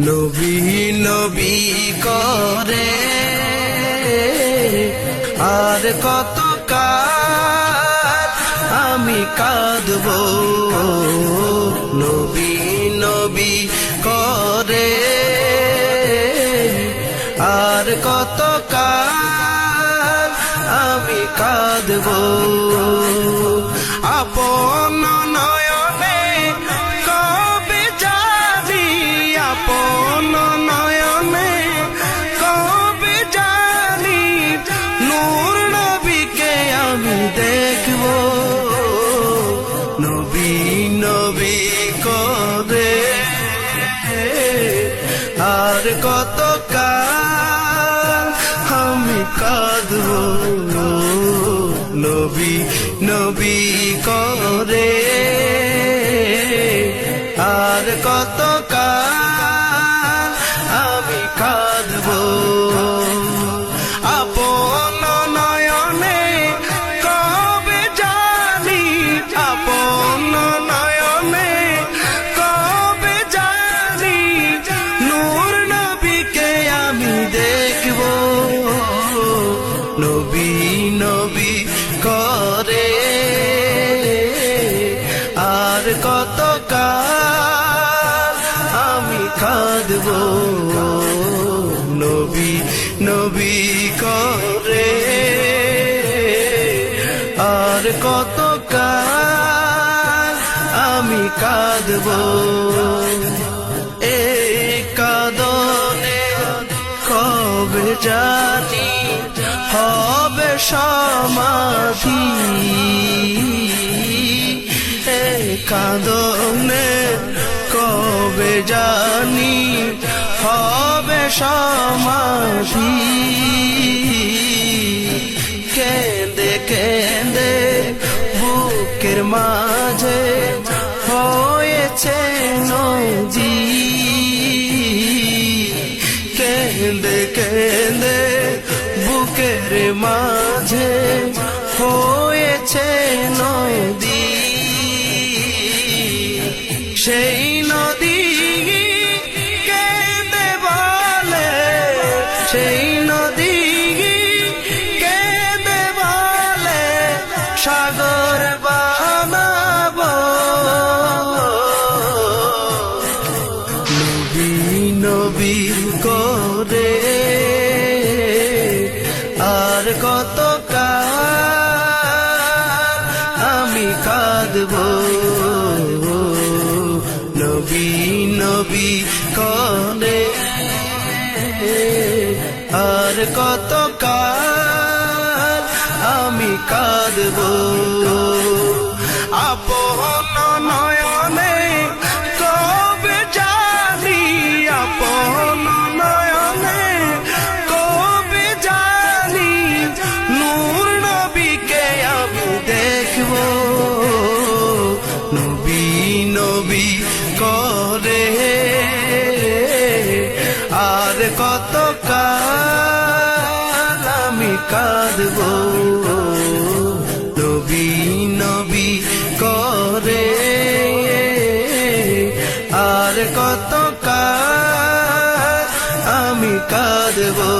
নবী নবী করে আর কত কাল আমি কাঁদবো, নবী নবী করে আর কত কাল আমি কাঁদবো। আপন নয়নে কবে যাবি, আপন নয়নে কবে জানি নূর নবীকে আমি দেখবো, নবী নবী করে আর কত কাল আমি কাঁদবো, নবী নবী করে আর কত কাল আমি কাঁদবো। আপন নয়নে কবে জানি, আপন নয়নে কবে জানি নূর নবীকে আমি দেখবো, নবী নবী করে আর কত কাল আমি কাঁদবো, নবী নবী করে আর কত কাল আমি কাঁদবো। এই কাঁদনে কবে জানি হবে সমাধি, এই কাঁদনে কবে জানি হবে সমাধি। কেঁদে কেঁদে বুকের মাঝে হয়েছে নদী, কেঁদে কেঁদে বুকের মাঝে হয়েছে নদী। সেই নদী কেঁদে বলে, সেই নদী কেঁদে বলে সাগর বানাবো, নবী নবী করে আর কত কাল আমি কাঁদবো, নবী নবী করে আর কত কাল আমি কাঁদবো। আপন নয়নে কবে জানি, আপন নয়নে কবে জানি নূর নবীকে আমি দেখবো, নবী নবী করে আর কত কাল আমি কাঁদবো, নবী নবী করে আর কত কাল আমি কাঁদবো।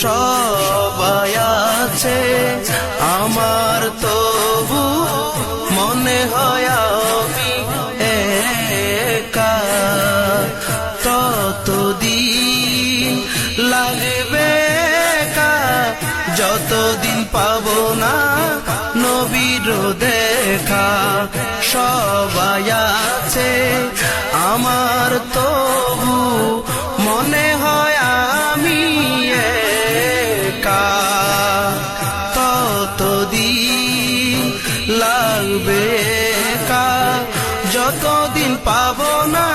সবাই আছে আমার তবু মনে হয় আমি একা, ততদিন লাগবে একা যতদিন পাবো না নবীর দেখা। সবাই আছে আমার তবু মনে হয় আমি একা, ততদিন লাগবে একা যতদিন পাবো না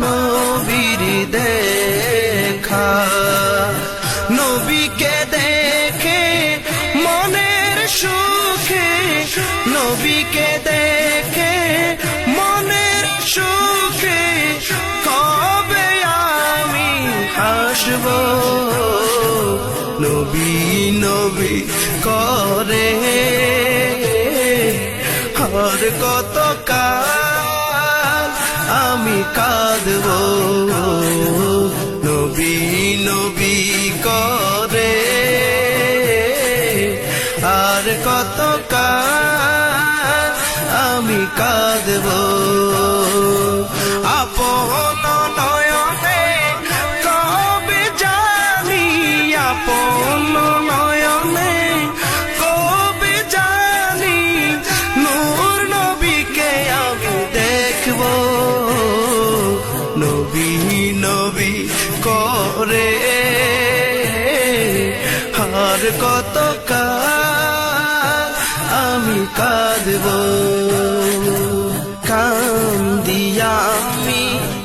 নবীর দেখা। নবীকে দেখে মনের সুখে, নবীকে দেখে মনের সুখে কবে আমি হাসবো, নবী নবী করে আর কত কাল আমি কাঁদব নবী নবী করে আর কত কাল আমি কাঁদব আপন নয়নে কবে জানি আপন নয়নে কবে জানি নূর নবীকে আমি দেখব নবী নবী করে আর কত কাল আমি কাঁদব কান্দিয়া আমি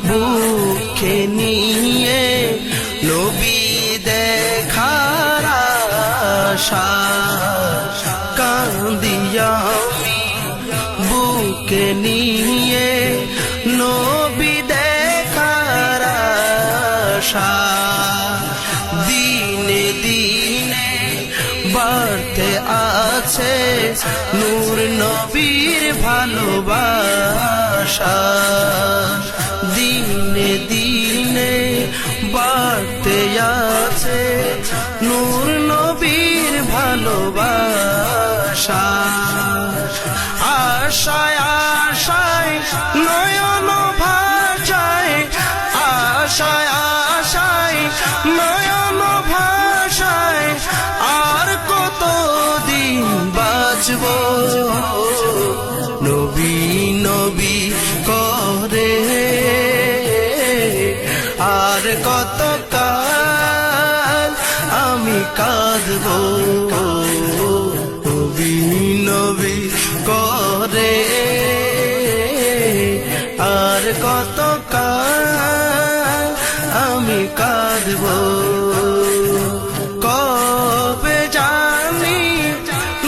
বুকে নিয়ে নবী দেখার আশা কান্দিয়া আমি বুকে নিয়ে নবী দেখার আশা দিনে দিনে বাড়তে আছে নূর নবীর ভালোবাসা দিনে দিনে বাড়তে আছে নূর নবীর ভালোবাসা আশায় আশায় নয়ন ভাষায় আশায় আশায় নয়ন ভাষায় আর কতদিন বাঁচব নবী নবী করে আর কত কাল আমি কাঁদব নবী নবী করে আর কত কাল আমি কাঁদব কবে জানি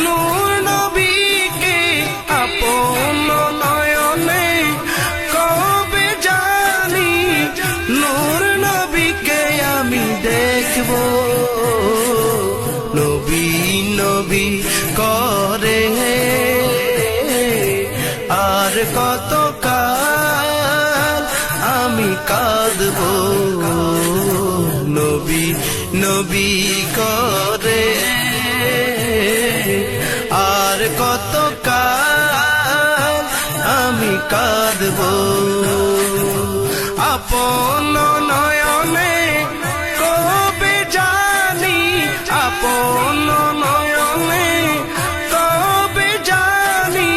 নূর নবীকে আপন নয়নে কবে জানি নূর নবীকে আমি দেখব নবী নবী করে আর কত কাল আমি কাঁদব নবী নবী করে আর কত কাল আমি কাঁদব আপন নয়নে কবে জানি আপন নয়নে কবে জানি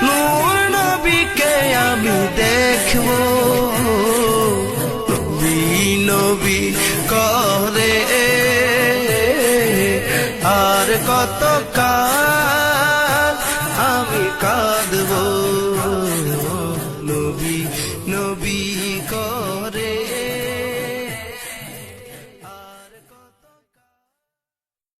নূর নবীকে আমি দেখব নবী নবী করে আর কত কাল আমি কাঁদব